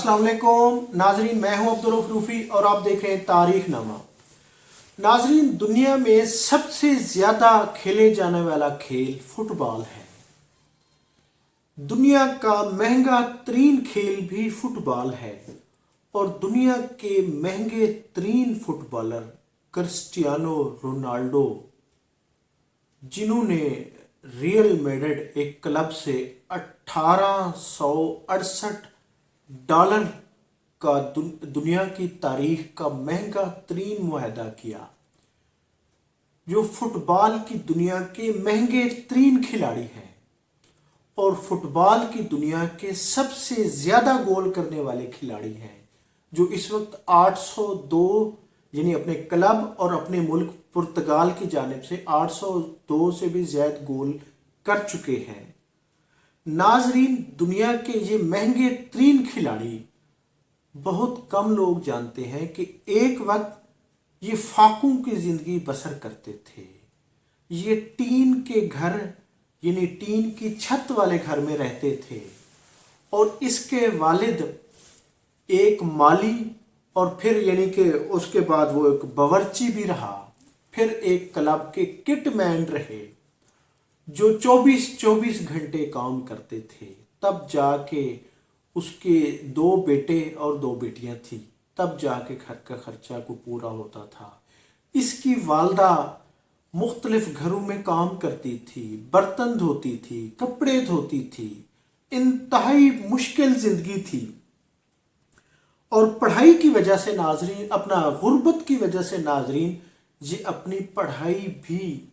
अस्सलाम वालेकुम नाजरीन, मैं हूं अब्दुल रूफी और आप देख रहे हैं तारीख नामा। नाजरीन, दुनिया में सबसे ज्यादा खेले जाने वाला खेल फुटबॉल है। दुनिया का महंगा तरीन खेल भी फुटबॉल है और दुनिया के महंगे तरीन फुटबॉलर क्रिस्टियानो रोनाल्डो, जिन्होंने रियल मैड्रिड एक क्लब से $1868 का दुनिया की तारीख का महंगा तरीन मुआहदा किया, जो फुटबॉल की दुनिया के महंगे तरीन खिलाड़ी हैं और फुटबॉल की दुनिया के सबसे ज्यादा गोल करने वाले खिलाड़ी हैं, जो इस वक्त 802 यानी अपने क्लब और अपने मुल्क पुर्तगाल की जानिब से 802 से भी ज्यादा गोल कर चुके हैं। नाजरीन, दुनिया के ये महंगे तरीन खिलाड़ी बहुत कम लोग जानते हैं कि एक वक्त ये फाकों की जिंदगी बसर करते थे। ये टीन के घर यानी टीन की छत वाले घर में रहते थे और इसके वालिद एक माली और फिर यानी कि उसके बाद वो एक बावर्ची भी रहा, फिर एक क्लब के किट मैन रहे जो 24-24 घंटे काम करते थे। तब जाके उसके 2 बेटे और 2 बेटियां थी, तब जाके घर का खर्चा को पूरा होता था। इसकी वालदा मुख्तलिफ घरों में काम करती थी, बर्तन धोती थी, कपड़े धोती थी, इंतहाई मुश्किल जिंदगी थी और पढ़ाई की वजह से नाजरीन, अपना गुर्बत की वजह से नाजरीन, ये अपनी पढ़ाई भी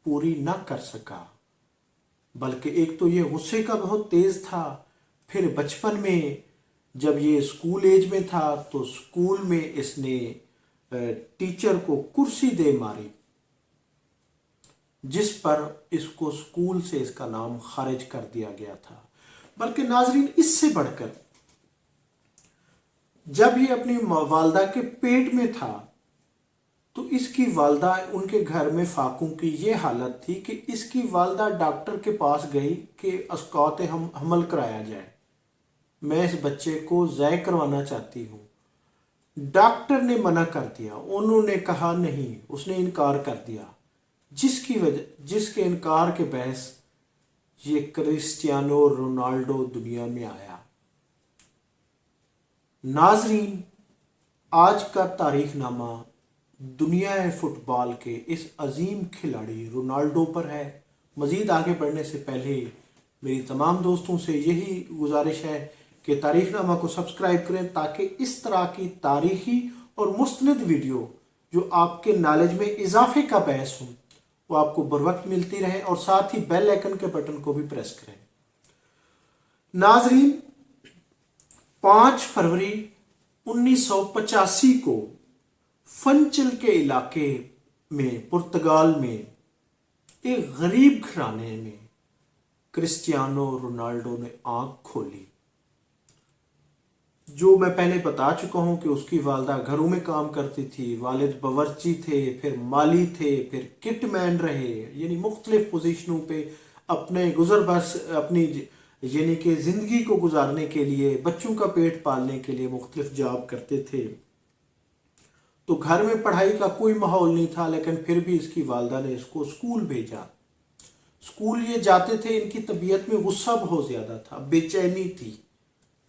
पूरी ना कर सका। बल्कि एक तो ये गुस्से का बहुत तेज था, फिर बचपन में जब ये स्कूल एज में था तो स्कूल में इसने टीचर को कुर्सी दे मारी, जिस पर इसको स्कूल से इसका नाम खारिज कर दिया गया था। बल्कि नाजरीन, इससे बढ़कर जब ये अपनी वालदा के पेट में था तो इसकी वालदा, उनके घर में फाकों की ये हालत थी कि इसकी वालदा डॉक्टर के पास गई कि अस्कात हमल कराया जाए, मैं इस बच्चे को ज़ाय करवाना चाहती हूँ। डॉक्टर ने मना कर दिया, उन्होंने कहा नहीं, उसने इनकार कर दिया, जिसके इनकार के बहस ये क्रिस्टियानो रोनाल्डो दुनिया में आया। नाजरीन, आज का तारीख नामा दुनिया फुटबॉल के इस अजीम खिलाड़ी रोनाल्डो पर है। मज़ीद आगे बढ़ने से पहले मेरी तमाम दोस्तों से यही गुजारिश है कि तारीख नामा को सब्सक्राइब करें ताकि इस तरह की तारीखी और मुस्तनद वीडियो जो आपके नॉलेज में इजाफे का बहस हो वो आपको बर वक्त मिलती रहे और साथ ही बेल आइकन के बटन को भी प्रेस करें। नाजरीन, 5 फरवरी 1985 को फंचल के इलाके में पुर्तगाल में एक गरीब घराने में क्रिस्टियानो रोनाल्डो ने आंख खोली। जो मैं पहले बता चुका हूं कि उसकी वालदा घरों में काम करती थी, वालिद बावर्ची थे, फिर माली थे, फिर किट मैन रहे, यानी मुख्तलिफ पोजीशनों पे अपने गुजर बस अपनी यानी कि जिंदगी को गुजारने के लिए, बच्चों का पेट पालने के लिए मुख्तलिफ जॉब करते थे। तो घर में पढ़ाई का कोई माहौल नहीं था, लेकिन फिर भी इसकी वालदा ने इसको स्कूल भेजा। स्कूल ये जाते थे, इनकी तबीयत में गुस्सा बहुत ज्यादा था, बेचैनी थी,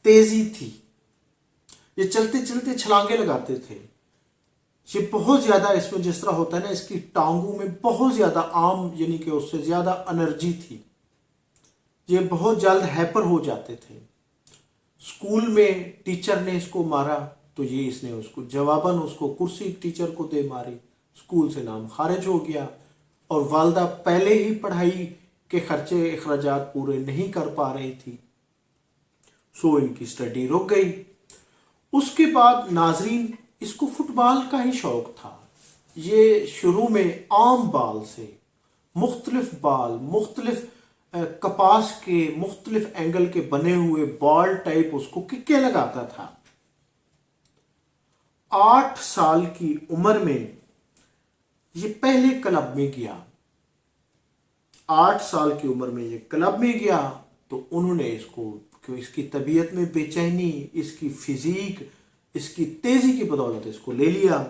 तेजी थी, ये चलते चलते छलांगे लगाते थे। ये बहुत ज्यादा, इसमें जिस तरह होता है ना, इसकी टांगों में बहुत ज्यादा आम यानी कि उससे ज्यादा एनर्जी थी, ये बहुत जल्द हैपर हो जाते थे। स्कूल में टीचर ने इसको मारा तो ये इसने उसको जवाबन उसको कुर्सी टीचर को दे मारी, स्कूल से नाम खारिज हो गया और वालदा पहले ही पढ़ाई के खर्चे अखराजात पूरे नहीं कर पा रही थी, सो इनकी स्टडी रुक गई। उसके बाद नाजरीन, इसको फुटबॉल का ही शौक था। ये शुरू में आम बाल से मुख्तलिफ बाल, मुख्तलिफ कपास के मुख्तलिफ एंगल के बने हुए बॉल टाइप उसको किक्के लगाता था। 8 साल की उम्र में ये पहले क्लब में गया। 8 साल की उम्र में ये क्लब में गया तो उन्होंने इसको کہ اس کی طبیعت میں بے چینی، اس کی فزیک، اس کی تیزی کی بدولت اس کو لے لیا۔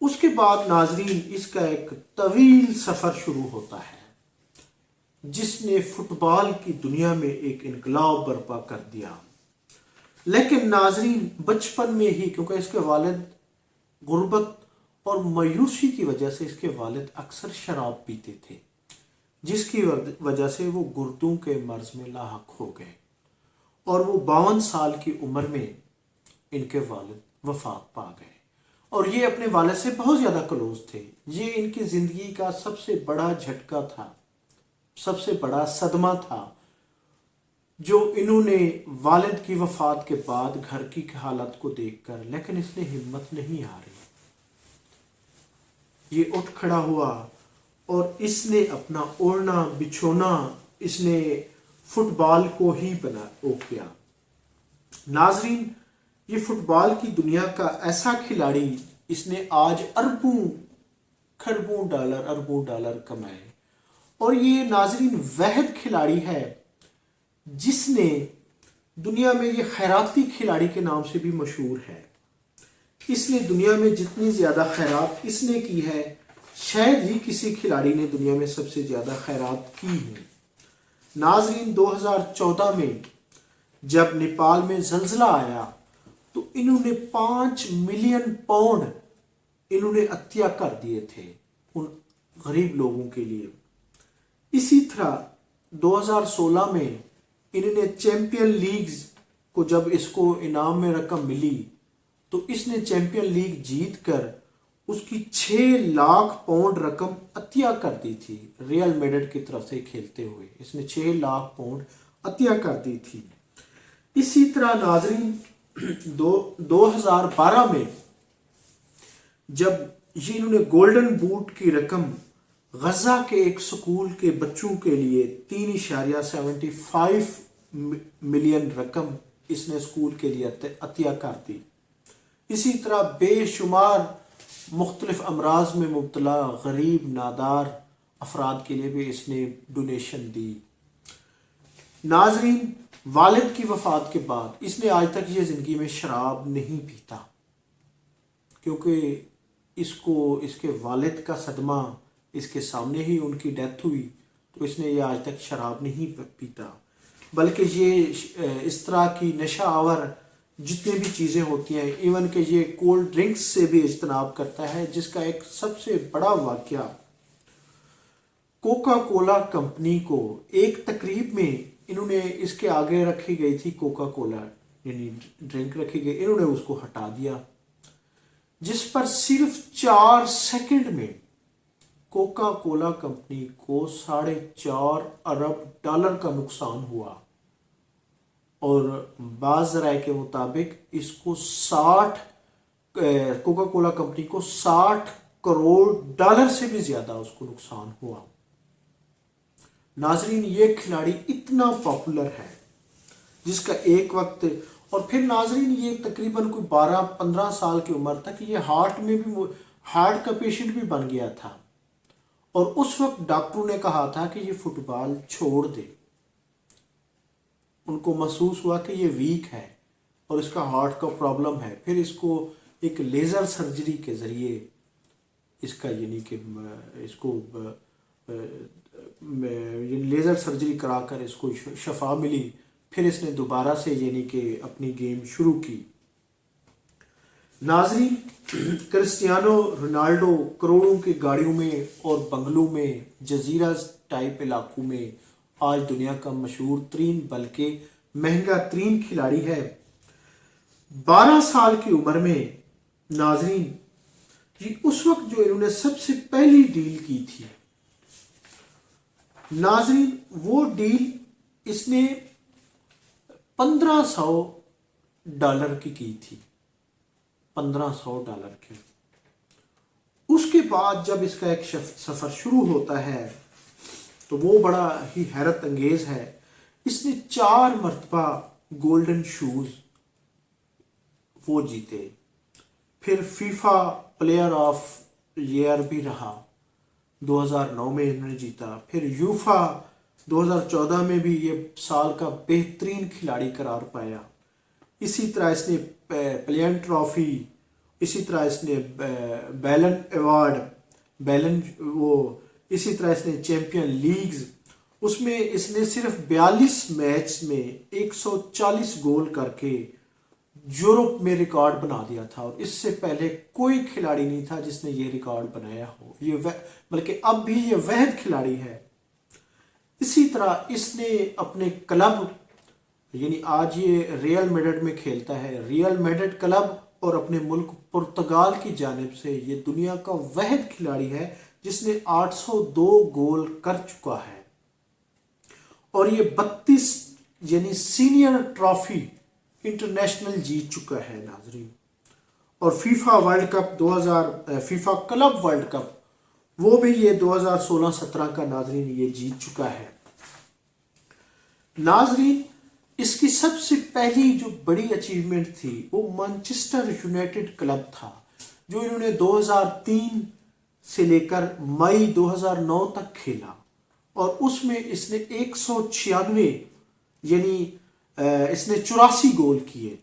اس کے بعد ناظرین اس کا ایک طویل سفر شروع ہوتا ہے جس نے فٹ بال کی دنیا میں ایک انقلاب برپا کر دیا۔ لیکن ناظرین بچپن میں ہی، کیونکہ اس کے والد غربت اور مایوسی کی وجہ سے، اس کے والد اکثر شراب پیتے تھے، جس کی وجہ سے وہ گردوں کے مرض میں لاحق ہو گئے، اور وہ 52 سال کی عمر میں ان کے والد وفات پا گئے۔ اور یہ اپنے والد سے بہت زیادہ کلوز تھے۔ یہ ان کی زندگی کا سب سے بڑا جھٹکا تھا، سب سے بڑا صدمہ تھا جو انہوں نے والد کی وفات کے بعد گھر کی حالت کو دیکھ کر، لیکن اس نے ہمت نہیں ہاری۔ یہ اٹھ کھڑا ہوا اور اس نے اپنا اوڑھنا بچھونا، اس نے فٹ بال کو ہی کیا۔ ناظرین یہ فٹ بال کی دنیا کا ایسا کھلاڑی، اس نے آج اربوں ڈالر کمائے، اور یہ ناظرین واحد کھلاڑی ہے جس نے دنیا میں، یہ خیراتی کھلاڑی کے نام سے بھی مشہور ہے۔ اس نے دنیا میں جتنی زیادہ خیرات اس نے کی ہے، شاید ہی کسی کھلاڑی نے دنیا میں سب سے زیادہ خیرات کی ہے۔ ناظرین 2014 میں جب نیپال میں زلزلہ آیا تو انہوں نے 5 ملین پاؤنڈ انہوں نے عطیہ کر دیے تھے ان غریب لوگوں کے لیے۔ اسی طرح 2016 میں انہوں نے چیمپئن لیگز کو، جب اس کو انعام میں رقم ملی تو اس نے چیمپئن لیگ جیت کر اس کی 6 لاکھ پاؤنڈ رقم عطیہ کر دی تھی۔ ریال میڈرڈ کی طرف سے کھیلتے ہوئے اس نے 6 لاکھ پاؤنڈ عطیہ کر دی تھی۔ اسی طرح ناظرین 2012 میں جب یہ انہوں نے گولڈن بوٹ کی رقم غزہ کے ایک سکول کے بچوں کے لیے 3.75 ملین رقم اس نے سکول کے لیے عطیہ کر دی۔ اسی طرح بے شمار مختلف امراض میں مبتلا غریب نادار افراد کے لیے بھی اس نے ڈونیشن دی۔ ناظرین والد کی وفات کے بعد اس نے آج تک یہ زندگی میں شراب نہیں پیتا، کیونکہ اس کو اس کے والد کا صدمہ، اس کے سامنے ہی ان کی ڈیتھ ہوئی، تو اس نے یہ آج تک شراب نہیں پیتا، بلکہ یہ اس طرح کی نشہ آور جتنے بھی چیزیں ہوتی ہیں، ایون کہ یہ کولڈ ڈرنکس سے بھی اجتناب کرتا ہے، جس کا ایک سب سے بڑا واقعہ کوکا کولا کمپنی کو ایک تقریب میں انہوں نے اس کے آگے رکھی گئی تھی کوکا کولا یعنی ڈرنک رکھی گئی، انہوں نے اس کو ہٹا دیا، جس پر صرف 4 سیکنڈ میں کوکا کولا کمپنی کو $4.5 ارب کا نقصان ہوا، اور بعض ذرائع کے مطابق اس کو کوکا کولا کمپنی کو $60 کروڑ سے بھی زیادہ اس کو نقصان ہوا۔ ناظرین یہ کھلاڑی اتنا پاپولر ہے جس کا ایک وقت، اور پھر ناظرین یہ تقریباً کوئی 12-15 سال کی عمر تک یہ ہارٹ کا پیشنٹ بھی بن گیا تھا، اور اس وقت ڈاکٹروں نے کہا تھا کہ یہ فٹ بال چھوڑ دے۔ ان کو محسوس ہوا کہ یہ ویک ہے اور اس کا ہارٹ کا پرابلم ہے، پھر اس کو ایک لیزر سرجری کے ذریعے اس کا یعنی کہ اس کو لیزر سرجری کرا کر اس کو شفا ملی، پھر اس نے دوبارہ سے یعنی کہ اپنی گیم شروع کی۔ ناظرین کرسٹیانو رونالڈو کروڑوں کی گاڑیوں میں اور بنگلوں میں، جزیرہ ٹائپ علاقوں میں آج دنیا کا مشہور ترین بلکہ مہنگا ترین کھلاڑی ہے۔ 12 سال کی عمر میں ناظرین یہ اس وقت جو انہوں نے سب سے پہلی ڈیل کی تھی، ناظرین وہ ڈیل اس نے $1500 کی تھی، $1500 کی۔ اس کے بعد جب اس کا ایک سفر شروع ہوتا ہے تو وہ بڑا ہی حیرت انگیز ہے۔ اس نے 4 مرتبہ گولڈن شوز وہ جیتے، پھر فیفا پلیئر آف ایئر بھی رہا، 2009 میں انہوں نے جیتا، پھر یوفا 2014 में भी ये साल का बेहतरीन खिलाड़ी करार पाया। इसी तरह इसने प्लेयन ट्रॉफी, इसी तरह इसने बैलन अवार्ड, बैलन वो, इसी तरह इसने चैंपियन लीग्स, उसमें इसने सिर्फ 42 मैच में 140 गोल करके यूरोप में रिकॉर्ड बना दिया था। और इससे पहले कोई खिलाड़ी नहीं था जिसने ये रिकॉर्ड बनाया हो। ये बल्कि अब भी ये वहद खिलाड़ी है। इसी तरह इसने अपने क्लब, यानी आज ये रियल मैड्रिड में खेलता है, रियल मैड्रिड क्लब और अपने मुल्क पुर्तगाल की जानिब से ये दुनिया का वहद खिलाड़ी है जिसने 802 गोल कर चुका है। और ये 32 यानी सीनियर ट्रॉफी इंटरनेशनल जीत चुका है नाजरीन। और FIFA world cup 2000, FIFA club world cup, वो भी ये 2016-17 का नाजरीन ये जीत चुका है। नाजरीन, इसकी सबसे पहली जो बड़ी अचीवमेंट थी वो मैनचेस्टर यूनाइटेड क्लब था, जो इन्होंने 2003 से लेकर मई 2009 तक खेला। और उसमें इसने 196 यानी इसने 84 गोल किए।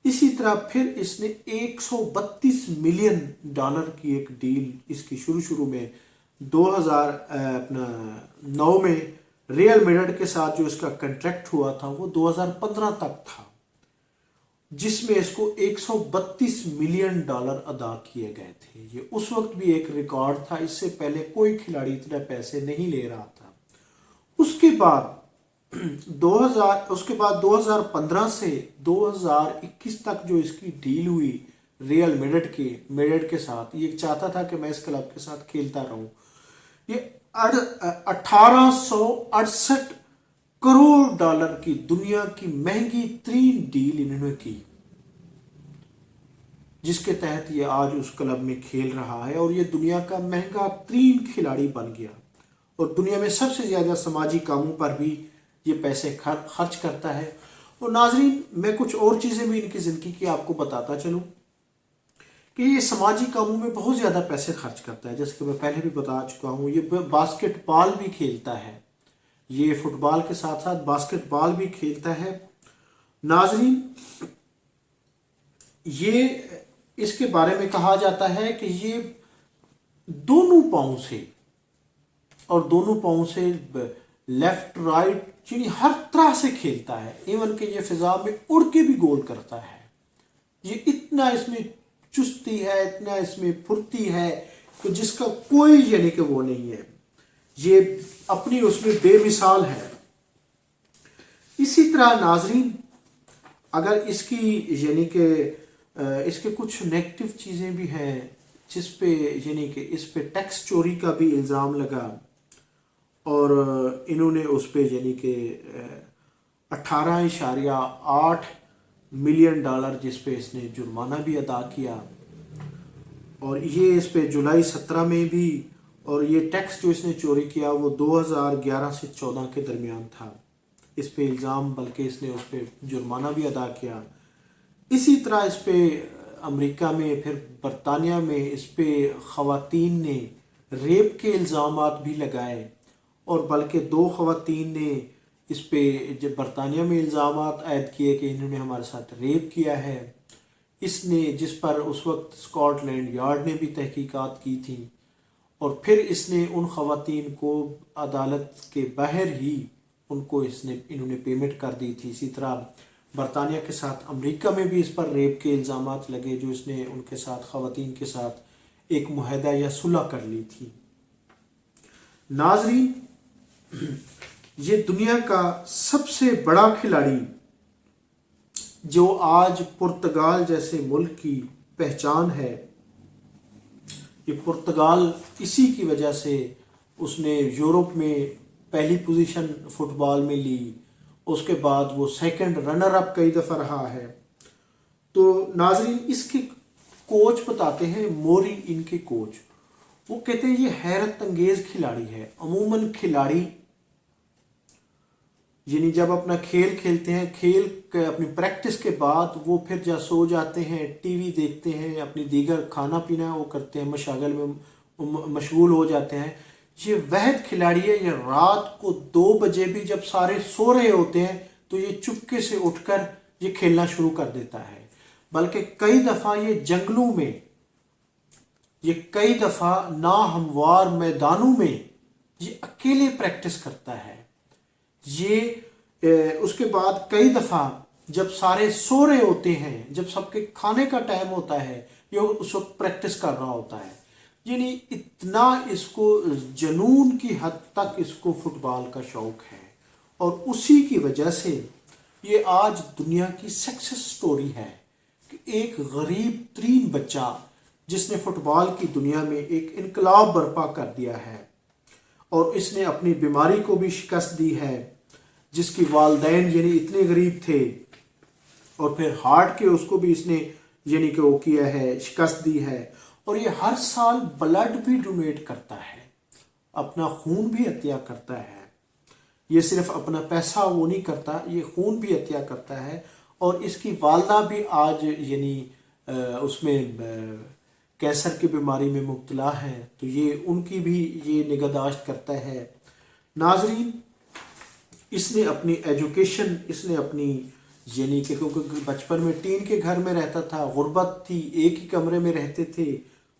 इसी तरह फिर इसने 132 मिलियन डॉलर की एक डील इसकी शुरू में 2009 में रियल मैड्रिड के साथ जो इसका कॉन्ट्रैक्ट हुआ था वो 2015 तक था, जिसमें इसको 132 मिलियन डॉलर अदा किए गए थे। ये उस वक्त भी एक रिकॉर्ड था, इससे पहले कोई खिलाड़ी इतने पैसे नहीं ले रहा था। उसके बाद 2015 से 2021 तक जो इसकी डील हुई रियल मैड्रिड के साथ, ये चाहता था कि मैं इस क्लब के साथ खेलता रहूं। ये 1868 करोड़ डॉलर की दुनिया की महंगी तरीन डील इन्होंने की, जिसके तहत ये आज उस क्लब में खेल रहा है और ये दुनिया का महंगा तरीन खिलाड़ी बन गया। और दुनिया में सबसे ज्यादा समाजी कामों पर भी ये पैसे खर्च करता है। और नाजरीन, मैं कुछ और चीजें भी इनकी जिंदगी की आपको बताता चलूं कि ये समाजी कामों में बहुत ज़्यादा पैसे खर्च करता है। जैसे कि मैं पहले भी बता चुका हूँ, ये बास्केटबॉल भी खेलता है, ये फुटबॉल के साथ साथ बास्केटबॉल भी खेलता है। नाजरीन, ये इसके बारे में कहा जाता है कि ये दोनों पाँव से लेफ्ट राइट यानी हर तरह से खेलता है। इवन कि ये फिजा में उड़ के भी गोल करता है। ये इतना इसमें चुस्ती है, इतना इसमें फुर्ती है कि जिसका कोई यानी कि वो नहीं है। ये अपनी उसमें बेमिसाल है। इसी तरह नाजरीन, अगर इसकी यानी कि इसके कुछ नेगेटिव चीज़ें भी हैं, जिस पे यानी कि इस पे टैक्स चोरी का भी इल्ज़ाम लगा और इन्होंने उस पे यानी कि 18.8 मिलियन डॉलर जिस पे इसने जुर्माना भी अदा किया। और ये इस पे जुलाई 17 में भी, और ये टैक्स जो इसने चोरी किया वो 2011 से 14 के दरमियान था। इस पे इल्ज़ाम, बल्कि इसने उस पे जुर्माना भी अदा किया। इसी तरह इस पे अमेरिका में, फिर बरतानिया में इस पे ख़वातीन ने रेप के इल्ज़ामात भी लगाए, और बल्कि 2 ख़वातीन ने इस पे जब बरतानिया में इल्ज़ामात आयद किए कि इन्होंने हमारे साथ रेप किया है। इसने, जिस पर उस वक्त स्कॉटलैंड यार्ड ने भी तहकीकात की थी, और फिर इसने उन ख़वातीन को अदालत के बाहर ही उनको इन्होंने पेमेंट कर दी थी। इसी तरह बरतानिया के साथ अमेरिका में भी इस पर रेप के इल्ज़ामात लगे, जो इसने उनके साथ ख़वातीन के साथ एक मुआहदा या सुलह कर ली थी। नाज़रीन, ये दुनिया का सबसे बड़ा खिलाड़ी जो आज पुर्तगाल जैसे मुल्क की पहचान है। ये पुर्तगाल इसी की वजह से उसने यूरोप में पहली पोजीशन फुटबॉल में ली, उसके बाद वो सेकंड रनर अप कई दफ़ा रहा है। तो नाजरीन, इसके कोच बताते हैं, मोरी इनके कोच, वो कहते हैं ये हैरत अंगेज खिलाड़ी है। अमूमन खिलाड़ी यानी जब अपना खेल खेलते हैं, अपनी प्रैक्टिस के बाद वो फिर जा सो जाते हैं, टीवी देखते हैं, अपनी दीगर खाना पीना वो करते हैं, मशागल में मशगूल हो जाते हैं। ये वहद खिलाड़ी है, ये रात को 2 बजे भी जब सारे सो रहे होते हैं तो ये चुपके से उठकर ये खेलना शुरू कर देता है। बल्कि कई दफ़ा ये जंगलों में, ये कई दफ़ा ना हमवार मैदानों में ये अकेले प्रैक्टिस करता है। ये उसके बाद कई दफ़ा जब सारे सो रहे होते हैं, जब सबके खाने का टाइम होता है, ये उस वक्त प्रैक्टिस कर रहा होता है। यानी इतना इसको जुनून की हद तक इसको फुटबॉल का शौक है, और उसी की वजह से ये आज दुनिया की सक्सेस स्टोरी है कि एक गरीब तरीन बच्चा जिसने फुटबॉल की दुनिया में एक इनकलाब बर्पा कर दिया है, और इसने अपनी बीमारी को भी शिकस्त दी है, जिसकी वालदैन यानी इतने गरीब थे, और फिर हार्ट के उसको भी इसने यानी कि वो किया है, शिकस्त दी है। और ये हर साल ब्लड भी डोनेट करता है, अपना खून भी अतिया करता है। ये सिर्फ अपना पैसा वो नहीं करता, ये खून भी अतिया करता है। और इसकी वालदा भी आज यानी उसमें कैंसर की बीमारी में मुब्तला है, तो ये उनकी भी ये निगहदाश्त करता है। नाजरीन, इसने अपनी एजुकेशन, इसने अपनी यानी कि क्योंकि बचपन में टीन के घर में रहता था, गुर्बत थी, एक ही कमरे में रहते थे,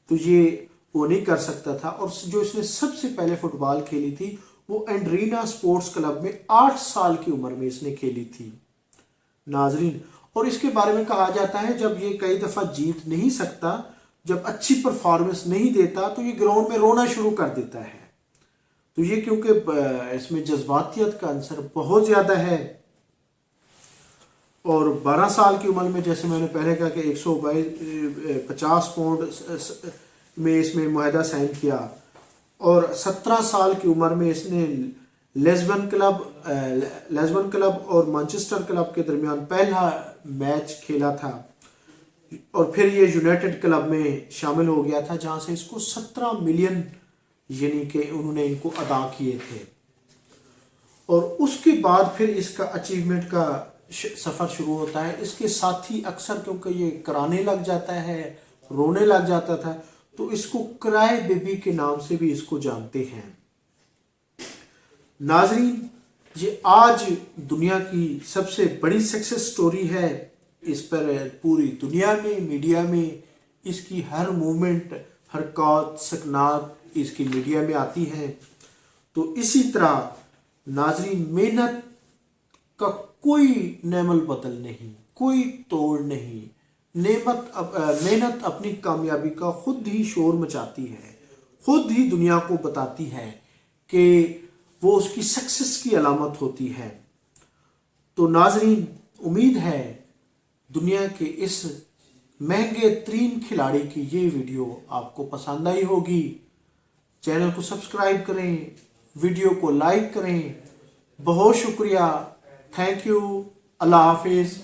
तो ये वो नहीं कर सकता था। और जो इसने सबसे पहले फुटबॉल खेली थी वो एंड्रीना स्पोर्ट्स क्लब में 8 साल की उम्र में इसने खेली थी नाजरीन। और इसके बारे में कहा जाता है जब ये कई दफ़ा जीत नहीं सकता, जब अच्छी परफॉर्मेंस नहीं देता, तो ये ग्राउंड में रोना शुरू कर देता है। तो ये क्योंकि इसमें जज्बातियत का अंसर बहुत ज़्यादा है। और 12 साल की उम्र में, जैसे मैंने पहले कहा कि 150 पाउंड में इसमें मुआहदा साइन किया, और 17 साल की उम्र में इसने लिस्बन क्लब और मैनचेस्टर क्लब के दरमियान पहला मैच खेला था, और फिर ये यूनाइटेड क्लब में शामिल हो गया था, जहाँ से इसको 17 मिलियन यानी कि उन्होंने इनको अदा किए थे। और उसके बाद फिर इसका अचीवमेंट का सफ़र शुरू होता है। इसके साथी अक्सर, क्योंकि ये कराने लग जाता है, रोने लग जाता था, तो इसको क्राई बेबी के नाम से भी इसको जानते हैं। नाजरीन, ये आज दुनिया की सबसे बड़ी सक्सेस स्टोरी है। इस पर पूरी दुनिया में, मीडिया में इसकी हर मूवमेंट, हरकत, सकनात इसकी मीडिया में आती है। तो इसी तरह नाजरीन, मेहनत का कोई नेमल बदल नहीं, कोई तोड़ नहीं। मेहनत अपनी कामयाबी का खुद ही शोर मचाती है, खुद ही दुनिया को बताती है कि वो उसकी सक्सेस की अलामत होती है। तो नाजरीन, उम्मीद है दुनिया के इस महंगे तरीन खिलाड़ी की ये वीडियो आपको पसंद आई होगी। चैनल को सब्सक्राइब करें, वीडियो को लाइक करें। बहुत शुक्रिया, थैंक यू, अल्लाह हाफिज़।